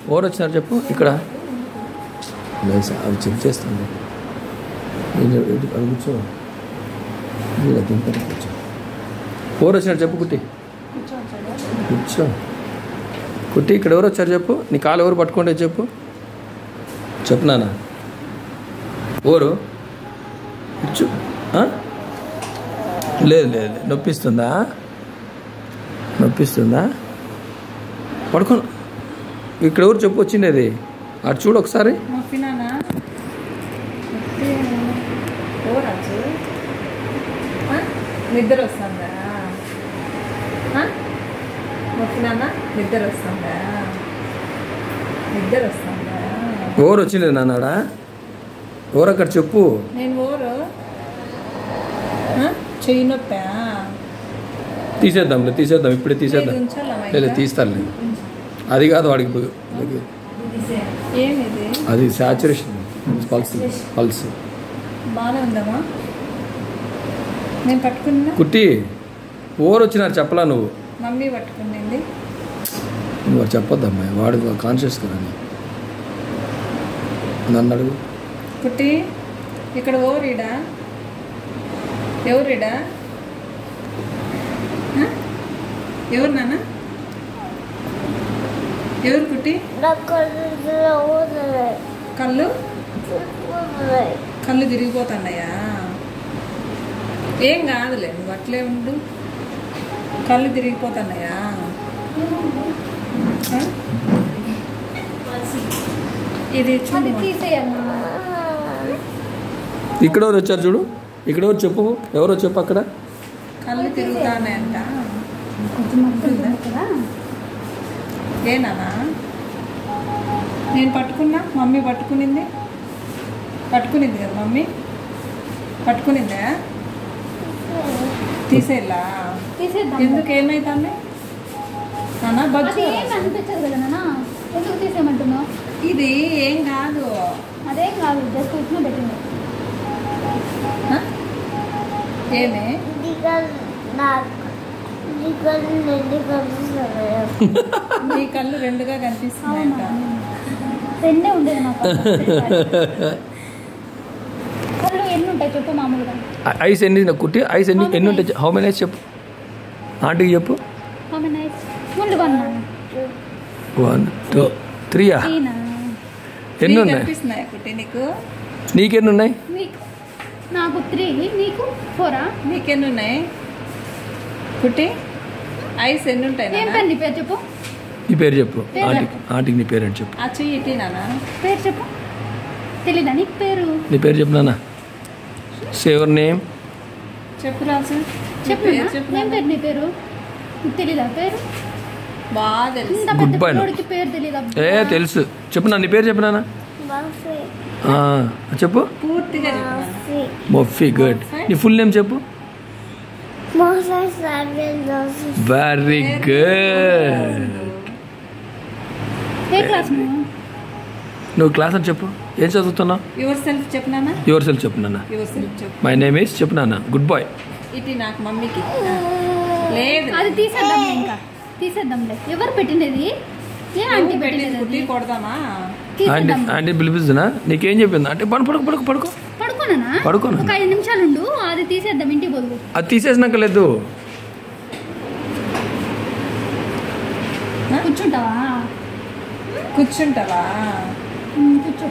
ఎవరు వచ్చినారు చెప్పు ఇక్కడ అవి చెక్ చేస్తాను అది కూర్చో కూర్చో ఎవరు వచ్చినారు చెప్పు కుట్టి కూర్చో కుట్టి ఇక్కడ ఎవరు వచ్చారు చెప్పు నీ కాలు ఎవరు పట్టుకుంటే చెప్పు చెప్పునానా ఎవరు కూర్చో లేదు లేదు నొప్పిస్తుందా పడుకో ఇక్కడ ఎవరు చెప్పు వచ్చిండేది అటు చూడు ఒకసారి నిద్ర వస్తుందా నిద్ర వస్తుందా ఎవరు వచ్చిండే నాన్నాడా ఎవరు అక్కడ చెప్పు నేను ఎవరు చెయ్యి నొప్పా తీసేద్దాం ఇప్పుడే తీసేద్దాం లేదు తీస్తాను అది కాదు వాడికి అది సాచురేషన్ పల్స్ బాగానే ఉందమ్మా నేను పట్టుకున్నా కుట్టి ఓవర్ వచ్చినారు చెప్పలా నువ్వు మమ్మీ పట్టుకుంది నువ్వు చెప్పొద్దమ్మా వాడు కాన్షియస్ కదా నన్ను అడుగు కుట్టి ఇక్కడ ఎవరీడా ఎవరు నాన్న ఎవరు కుట్టి కళ్ళు తిరిగిపోతున్నాయా ఏం కాదులే నువ్వు అట్లే ఉండు కళ్ళు తిరిగిపోతున్నాయా ఇది ఇక్కడ ఎవరు వచ్చారు చూడు ఇక్కడ ఎవరో చెప్పు అక్కడ కళ్ళు తిరుగుతానంట ఏనా నేను పట్టుకున్నా మమ్మీ పట్టుకునింది కదా మమ్మీ పట్టుకునిందా తీసేలా ఎందుకు ఏమైతుంది నాన్న బజ్జు అనిపించదు కదా నాన్న ఎందుకు తీసేయమంటున్నావు ఇది ఏం కాదు అదేం కాదు జస్ట్ ఉప్మా పెట్టింది ఏమే నీ కళ్ళు రెండుగా కనిపిస్తున్నాయంట రెండే ఉండేది నాకు కళ్ళు ఎన్ని ఉంటాయి చెప్పు మామూలుగా ఐస్ ఎన్ని కుట్టి ఐస్ ఎన్ని ఉంటాయి హౌ మెనీ ఐస్ చెప్పు ఆంటీకి చెప్పు హౌ మెనీ ఐస్ ముందు 1 2 3 ఎన్ని ఉన్నాయి కనిపిస్తున్నాయా కుట్టి నీకు నీకెన్ని ఉన్నాయి నాకు 3 నీకు 4 నీకెన్ని ఉన్నాయి కుట్టి ఐస్ ఎన్ని ఉంటాయి ఏం పేరు నీ పేరు చెప్పు నీ పేరు చెప్పు ఆంటీకి నీ పేరు చెప్పు ఆ చెయ్యి ఇటీ నాన్న పేరు చెప్పు తెలీదా నీకు పేరు నీ పేరు చెప్పు నాన్న సే యువర్ నేమ్ చెప్పు రాసు చెప్పు ఏం పేరు నీ పేరు తెలీదా పేరు బాగా తెలుసు గుడ్ బై పేరు తెలీదా తెలుసు చెప్పు నా నీ పేరు చెప్పు నాన్న చెప్పు పూర్తిగా మొఫీ గుడ్ నీ ఫుల్ నేమ్ చెప్పు వెరీ గుడ్ ఏ క్లాస్ నువ్వు క్లాస్ అని చెప్పు ఏం చదువుతున్నావు యువర్ సెల్ఫ్ చెప్పు నాన్న చెప్పు మై నేమ్ ఈస్ చెప్పు నాన్న గుడ్ బాయ్ ఇటీ నాకు మమ్మీకి లేదు అది తీసేద్దాంలే ఎవరు పెట్టినది ఏ ఆంటీ పెట్టినది కొడదామా ఆంటీ పిలిపిస్తున్నా నీకేం చెప్పింది అంటే పడుకోనా ఒక 5 నిమిషాలు ఉండు అది తీసేద్దాం ఇంటికి పోదు అది తీసేసినాక లేదు కూర్చుంటావా కూర్చో